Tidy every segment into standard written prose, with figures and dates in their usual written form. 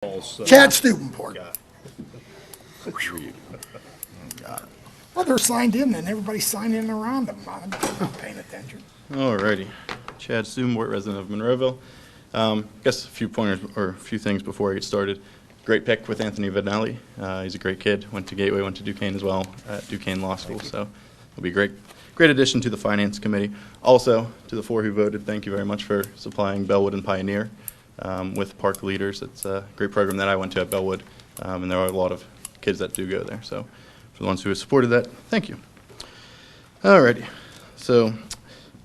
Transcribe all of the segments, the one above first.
Chad Stubenbort. Well, they're signed in, and everybody's signed in around them. I'm not paying attention. Alrighty. Chad Stubenbort, resident of Monroeville. Guess a few pointers or a few things before I get started. Great pick with Anthony Vanelli. He's a great kid. Went to Gateway, went to Duquesne as well, at Duquesne Law School. So it'll be great addition to the Finance Committee. Also, to the 4 who voted, thank you very much for supplying Bellwood and Pioneer with park leaders. It's a great program that I went to at Bellwood, and there are a lot of kids that do go there. So for the ones who have supported that, thank you. Alrighty. So,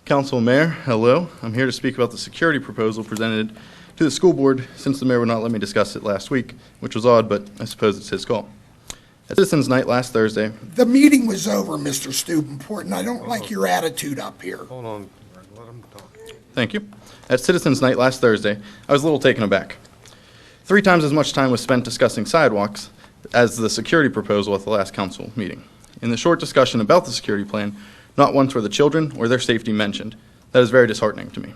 Council Mayor, hello. I'm here to speak about the security proposal presented to the school board since the mayor would not let me discuss it last week, which was odd, but I suppose it's his call. At Citizens Night last Thursday. The meeting was over, Mr. Stubenbort, and I don't like your attitude up here. Hold on, let him talk. Thank you. At Citizens Night last Thursday, I was a little taken aback. 3 times as much time was spent discussing sidewalks as the security proposal at the last council meeting. In the short discussion about the security plan, not once were the children or their safety mentioned. That is very disheartening to me.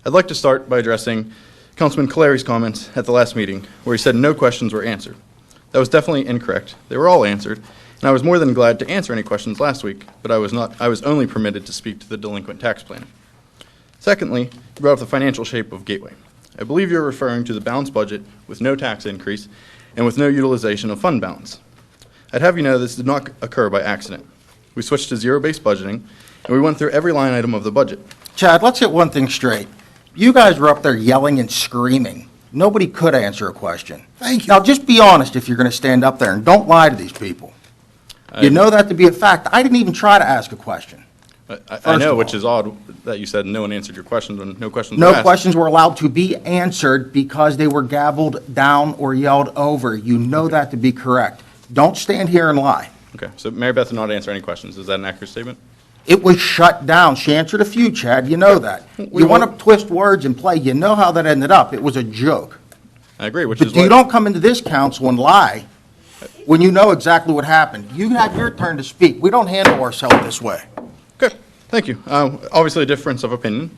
I'd like to start by addressing Councilman Caleri's comments at the last meeting, where he said no questions were answered. That was definitely incorrect. They were all answered, and I was more than glad to answer any questions last week, but I was only permitted to speak to the delinquent tax plan. Secondly, you brought up the financial shape of Gateway. I believe you're referring to the balanced budget with no tax increase and with no utilization of fund balance. I'd have you know this did not occur by accident. We switched to zero-based budgeting, and we went through every line item of the budget. Chad, let's get one thing straight. You guys were up there yelling and screaming. Nobody could answer a question. Thank you. Now, just be honest if you're going to stand up there, and don't lie to these people. You know that to be a fact. I didn't even try to ask a question. I know, which is odd that you said no one answered your questions when no questions were No asked. questions were allowed to be answered because they were gavelled down or yelled over. You know that to be correct. Don't stand here and lie. Okay, so Mary Beth did not answer any questions. Is that an accurate statement? It was shut down. She answered a few, Chad. You know that. You want to twist words and play. You know how that ended up. It was a joke. I agree, which But is why... you don't come into this council and lie when you know exactly what happened. You had your turn to speak. We don't handle ourselves this way. Okay, thank you. Obviously a difference of opinion.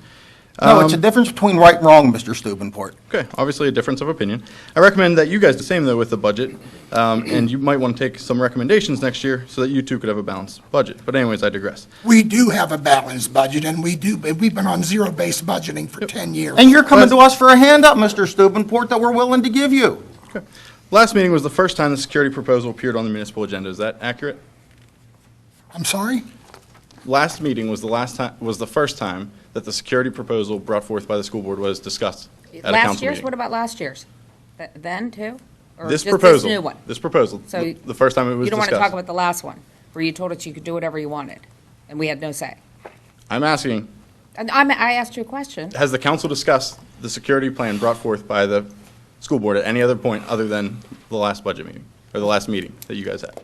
No, it's a difference between right and wrong, Mr. Stubenbort. Okay, obviously a difference of opinion. I recommend that you guys do the same, though, with the budget, and you might want to take some recommendations next year so that you too could have a balanced budget. But anyways, I digress. We do have a balanced budget, and we've been on zero-based budgeting for 10 years. And you're coming to us for a handout, Mr. Stubenbort, that we're willing to give you. Okay. Last meeting was the first time the security proposal appeared on the municipal agenda. Is that accurate? I'm sorry? Last meeting was the first time that the security proposal brought forth by the school board was discussed at a council Last year's? meeting. What about last year's? Then, too? Or This just proposal, This new one? this proposal, So the first time it was You don't want to discussed. talk about the last one, where you told us you could do whatever you wanted, and we had no say. I'm asking, And I asked you a question. has the council discussed the security plan brought forth by the school board at any other point other than the last budget meeting, or the last meeting that you guys had?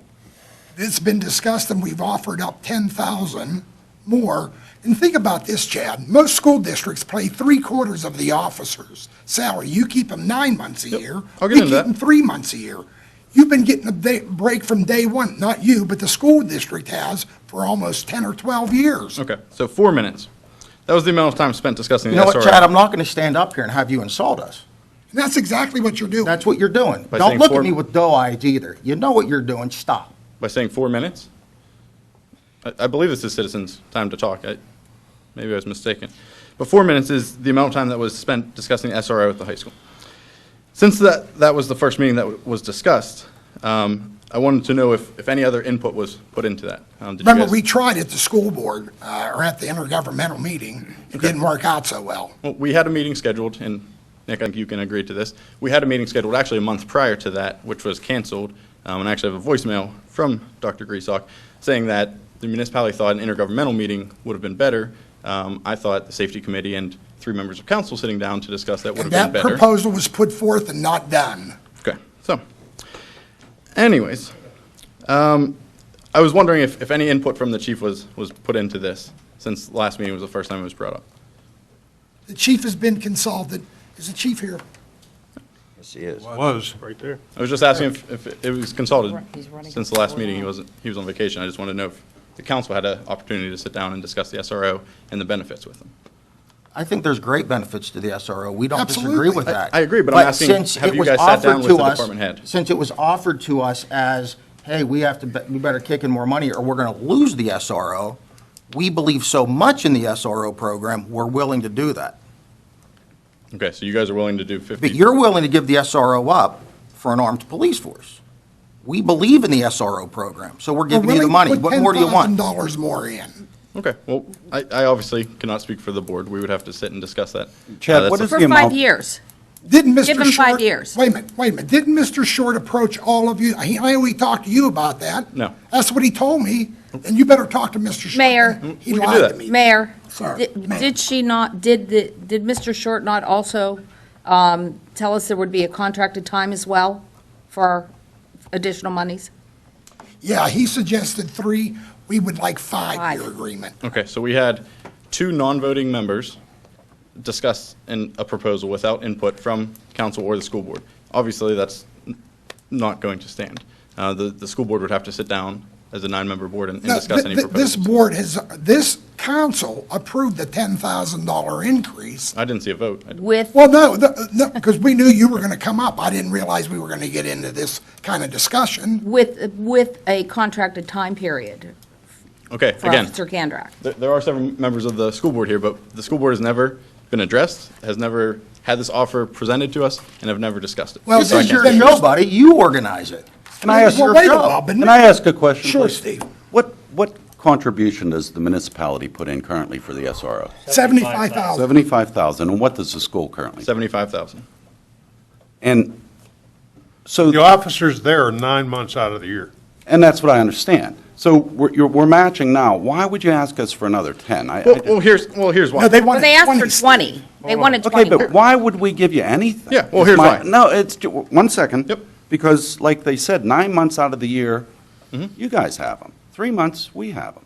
It's been discussed, and we've offered up 10,000 more. And think about this, Chad. Most school districts pay 3/4 of the officer's salary. You keep them 9 months a year. I'll get We into keep that. them 3 months a year. You've been getting a break from day one. Not you, but the school district has for almost 10 or 12 years. Okay, so 4 minutes. That was the amount of time spent discussing You the know what, SRO. Chad, I'm not going to stand up here and have you insult us. And that's exactly what you're doing. That's what you're doing. By Don't saying look four- at me with doe eyes either. You know what you're doing. Stop. By saying 4 minutes? I believe this is citizens' time to talk. Maybe I was mistaken. But 4 minutes is the amount of time that was spent discussing the SRO at the high school. Since that was the first meeting that was discussed, I wanted to know if any other input was put into that. Did you Remember, guys- we tried at the school board, or at the intergovernmental meeting. It didn't work out so well. Well, we had a meeting scheduled, and Nick, I think you can agree to this. We had a meeting scheduled actually a month prior to that, which was canceled. And I actually have a voicemail from Dr. Griesbach saying that the municipality thought an intergovernmental meeting would have been better. I thought the safety committee and 3 members of council sitting down to discuss that would And have been that better. proposal was put forth and not done. Okay, so, anyways, I was wondering if any input from the chief was put into this, since last meeting was the first time it was brought up. The chief has been consulted. Is the chief here? Yes, he is. Was, right there. I was just asking if it was consulted. He's running Since the last for meeting, now. he was on vacation. I just wanted to know if the council had an opportunity to sit down and discuss the SRO and the benefits with them. I think there's great benefits to the SRO. We don't disagree Absolutely. with that. I agree, but I'm asking, since have it you was guys sat down offered with to the us- department head? Since it was offered to us as, hey, we better kick in more money or we're going to lose the SRO, we believe so much in the SRO program, we're willing to do that. Okay, so you guys are willing to do 50? But you're willing to give the SRO up for an armed police force. We believe in the SRO program, so we're giving you the money. What more do you want? $10,000 more in. Okay, well, I obviously cannot speak for the board. We would have to sit and discuss that. Chad, That's what a- is For the 5 amount? years. Didn't Mr. Give him Short? 5 years. Wait a minute. Didn't Mr. Short approach all of you? I know he talked to you about that. No. That's what he told me, and you better talk to Mr. Short. Mayor. He We can do lied that. to me. Mayor, Sorry, ma'am. did she not, did Mr. Short not also tell us there would be a contracted time as well for additional monies? Yeah, he suggested 3. We would like 5-year 5. agreement. Okay, so we had 2 non-voting members discuss a proposal without input from council or the school board. Obviously, that's not going to stand. The school board would have to sit down as a 9-member board and No, discuss any This proposals. board this council approved the $10,000 increase. I didn't see a vote. With, Well, no, because we knew you were going to come up. I didn't realize we were going to get into this kind of discussion. with a contracted time period Okay, for again, Officer Kandrak? there are several members of the school board here, but the school board has never been addressed, has never had this offer presented to us, and have never discussed it. Well, This then is your then show, buddy. You organize it. Can I ask, Well, wait a while, but can I ask a question? Sure, please? Steve. What contribution does the municipality put in currently for the SRO? 75,000. 75,000, and what does the school currently? 75,000. And so, The officers there are 9 months out of the year. and that's what I understand. So we're matching now. Why would you ask us for another 10? Well, here's why. No, they Well, wanted they asked 20. for 20. They wanted Okay, 20. but why would we give you anything? Yeah, well, Is here's my- why. No, it's, 1 second. Yep. Because like they said, 9 months out of the year, Mm-hmm. you guys have them. 3 months, we have them.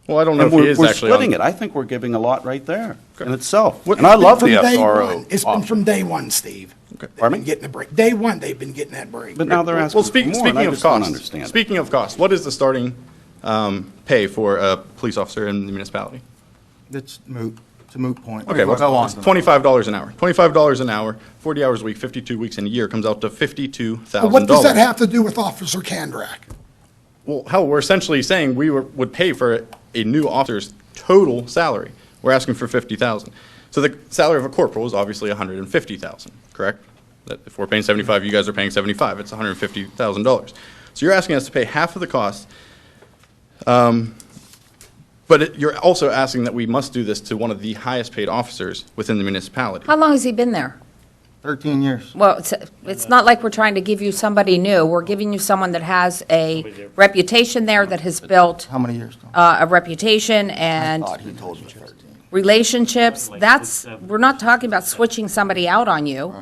Well, I don't know And if he we're is we're actually splitting on. it. I think we're giving a lot right there in itself. What- And I love From the day SRO. one. It's been option. from day one, Steve. Okay. They've Pardon been me? getting a break. Day one, they've been getting that break. But now they're asking Well, for more, and speaking I of just don't cost, understand it. speaking of cost, what is the starting pay for a police officer in the municipality? It's moot. It's a moot point. Okay, well, Go on. it's $25 an hour. $25 an hour, 40 hours a week, 52 weeks in a year, comes out to $52,000. But what does that have to do with Officer Kandrak? Well, hell, we're essentially saying would pay for a new officer's total salary. We're asking for $50,000. So the salary of a corporal is obviously $150,000, correct? That if we're paying 75, you guys are paying 75, it's $150,000. So you're asking us to pay half of the cost, but you're also asking that we must do this to one of the highest paid officers within the municipality. How long has he been there? 13 years. Well, it's not like we're trying to give you somebody new. We're giving you someone that has a reputation there, that has built How many years? Tom? a reputation I and thought he told me 13. relationships. We're not talking about switching somebody out on you.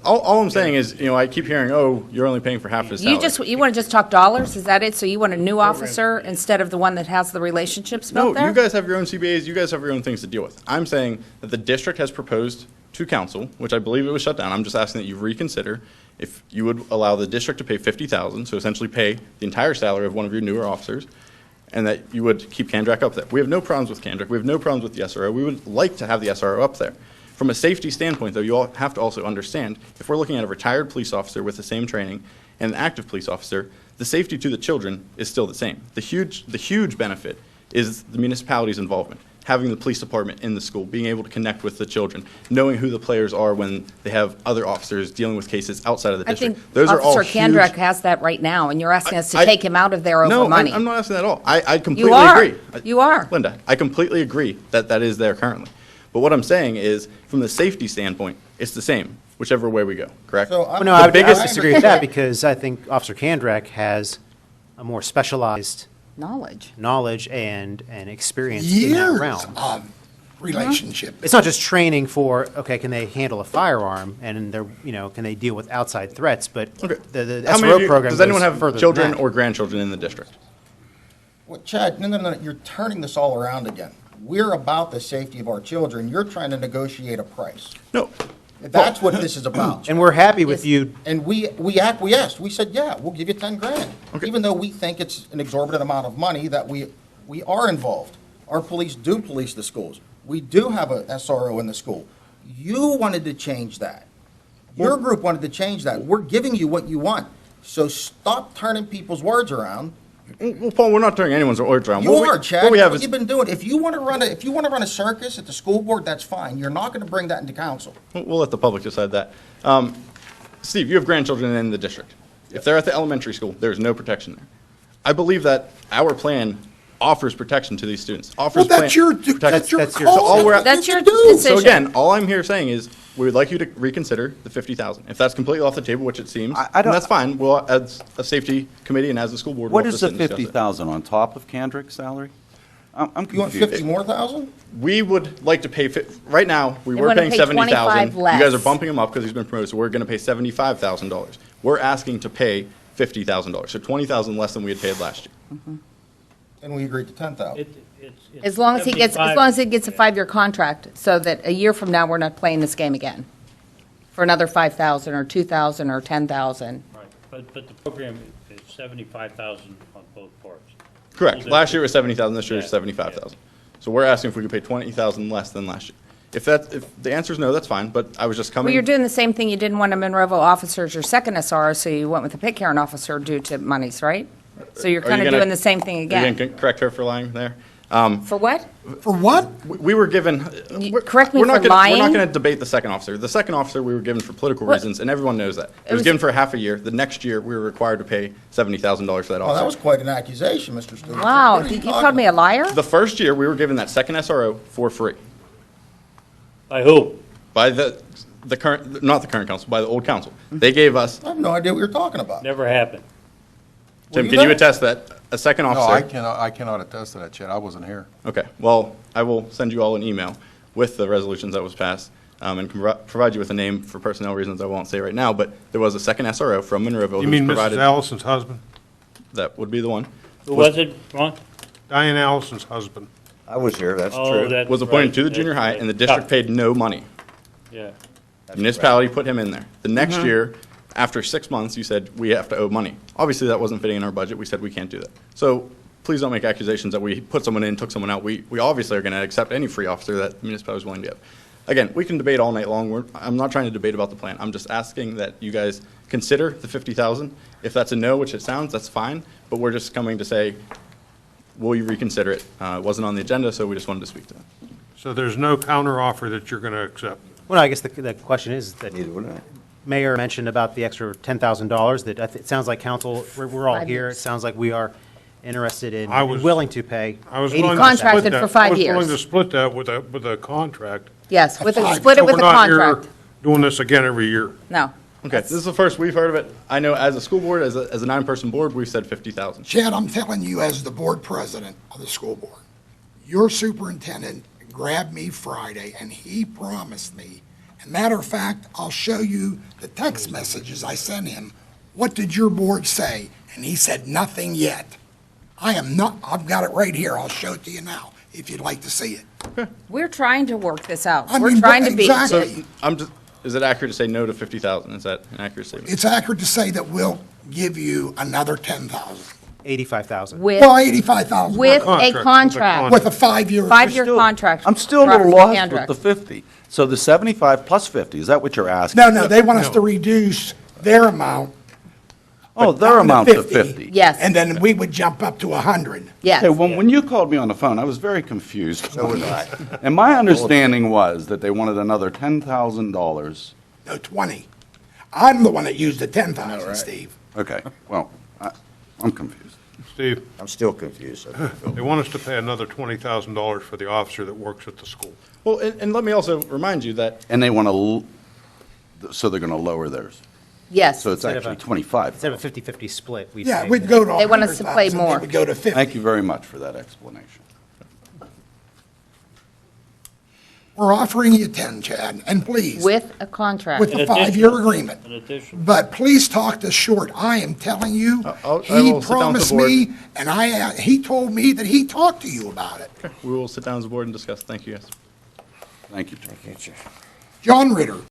All I'm saying is, I keep hearing, oh, you're only paying for half his salary. You want to just talk dollars? Is that it? So you want a new officer instead of the one that has the relationships No, built there? you guys have your own CBAs, you guys have your own things to deal with. I'm saying that the district has proposed to council, which I believe it was shut down. I'm just asking that you reconsider if you would allow the district to pay $50,000, so essentially pay the entire salary of one of your newer officers, and that you would keep Kandrak up there. We have no problems with Kandrak. We have no problems with the SRO. We would like to have the SRO up there. From a safety standpoint, though, you all have to also understand, if we're looking at a retired police officer with the same training and an active police officer, the safety to the children is still the same. The huge benefit is the municipality's involvement, having the police department in the school, being able to connect with the children, knowing who the players are when they have other officers dealing with cases outside of the I district. think Those are all Officer huge. Kandrak has that right now, and you're asking us to I- take him out of there over No, money. I'm not asking that at all. I completely You are. agree. You are. Linda, I completely agree that that is there currently. But what I'm saying is, from the safety standpoint, it's the same, whichever way we go, correct? So Well, no, The I would biggest- disagree with that because I think Officer Kandrak has a more specialized Knowledge. knowledge and experience in that Years realm. of relationship. It's not just training for, okay, can they handle a firearm and they're, can they deal with outside threats, but Okay. the How many of SRO you- program Does anyone goes have further than children that. or grandchildren in the district? Well, Chad, no, you're turning this all around again. We're about the safety of our children. You're trying to negotiate a price. No. That's what this is about. And we're happy with you, And we acquiesced. We said, yeah, we'll give you 10 grand. Okay. Even though we think it's an exorbitant amount of money that we are involved. Our police do police the schools. We do have a SRO in the school. You wanted to change that. Your group wanted to change that. We're giving you what you want. So stop turning people's words around. Well, Paul, we're not turning anyone's words around. You What we- are, Chad. What we That's have what is, you've been doing. If you want to run a circus at the school board, that's fine. You're not going to bring that into council. we'll let the public decide that. Steve, you have grandchildren in the district. If they're at the elementary school, there's no protection there. I believe that our plan offers protection to these students, offers Well, that's plan- your, protection. that's your That's your- call. So all we're- That's your what you do. decision. So again, all I'm here saying is, we would like you to reconsider the 50,000. If that's completely off the table, which it seems, I then don't- that's fine. We'll, as a safety committee and as a school board, we'll What have is to the sit and discuss it. 50,000 on top of Kendrick's salary? I'm You want confused. 50 more thousand? We would like to pay, right now, we They were wanna paying pay 70,000. 25 You guys are less. bumping him up because he's been promoted, so we're going to pay $75,000. We're asking to pay $50,000, so 20,000 less than we had paid last year. And we agreed to 10,000. As long as he gets, as long as he gets a 5-year contract, so that a year from now, we're not playing this game again for another 5,000 or 2,000 or 10,000. Right, but the program is 75,000 on both parts. Correct. Last year was 70,000, this year is Yeah, 75,000. So we're asking if we could pay 20,000 less than last year. If the answer is no, that's fine, but I was just coming. Well, you're doing the same thing you didn't want a Monroeville officer as your second SR, so you went with a Pitcairn officer due to monies, right? So you're Are you kind of gonna- doing the same thing Are you again. going to correct her for lying there? For what? For what? We were given. Correct me we're not for gonna- lying? We're not going to debate the second officer. The second officer we were given for political What? reasons, and everyone knows that. It was was- given for half a year. The next year, we were required to pay $70,000 for that Oh, that officer. was quite an accusation, Mr. Stewart. Wow, What are you talking called me a about? liar? The first year, we were given that second SRO for free By who? by the current, not the current council, by the old council. They gave us, I have no idea what you're talking about. Never happened. Tim, you can you there? attest that a second No, officer? I cannot attest to that, Chad. I wasn't here. Okay, well, I will send you all an email with the resolutions that was passed, and can provide you with a name for personnel reasons I won't say right now, but there was a second SRO from Monroeville You who was mean Mrs. provided. Allison's husband? That would be the one. Who was it, Ron? Diane Allison's husband. I was here, that's Oh, true. that's Was appointed right, to the that's junior high, right. and the district Yeah, paid no money. Yeah. Municipality put him in there. The next year, after 6 months, you said, we have to owe money. Obviously, that wasn't fitting in our budget. We said, we can't do that. So please don't make accusations that we put someone in, took someone out. We obviously are going to accept any free officer that the municipality is willing to give. Again, we can debate all night long. I'm not trying to debate about the plan. I'm just asking that you guys consider the 50,000. If that's a no, which it sounds, that's fine. But we're just coming to say, will you reconsider it? It wasn't on the agenda, so we just wanted to speak to that. So there's no counteroffer that you're going to accept? Well, I guess the question is that Neither would I. Mayor mentioned about the extra $10,000, that it sounds like council, we're all 5 here. It years. sounds like we are interested in, I was- and willing to pay I was 80%. willing to Contracted split that. for 5 I was willing years. to split that with a contract. Yes, with a, Five. split it So with a we're not here contract. doing this again every year. No. Okay, this is the first we've heard of it. I know as a school board, as a 9-person board, we've said 50,000. Chad, I'm telling you as the board president of the school board, your superintendent grabbed me Friday and he promised me, and matter of fact, I'll show you the text messages I sent him. What did your board say? And he said, nothing yet. I've got it right here. I'll show it to you now if you'd like to see it. We're trying to work this out. I We're mean, trying to be. exactly. So is it accurate to say no to 50,000? Is that an accurate statement? It's accurate to say that we'll give you another 10,000. 85,000. With, Well, 85,000. with a Contract, with a contract, With a 5-year. 5-year Still- contract. I'm still a little Robert lost with Kendrick. the 50. So the 75 plus 50, is that what you're asking? No, they want us to reduce their amount. Oh, their down amount to 50. Yes. And then we would jump up to 100. Yes. Okay, when you called me on the phone, I was very confused. So was I. And my understanding was that they wanted another $10,000. No, 20. I'm the one that used the 10,000, Steve. Okay, well, I'm confused. Steve, I'm still confused. they want us to pay another $20,000 for the officer that works at the school. Well, and let me also remind you that And they want to, so they're going to lower theirs. Yes. So it's Instead of actually a- 25. Instead of a 50-50 split, we Yeah, say we'd that- go to They want us to play 100,000, more. then we'd go to 50. Thank you very much for that explanation. We're offering you 10, Chad, and please, With a contract. with In a addition- 5-year agreement. In addition, But please talk to Short. I am telling you, I will he sit down with the promised board. me, and he told me that he talked to you about it. we will sit down as a board and discuss. Thank you, guys. Thank you, Jim. Thank you. John Ritter.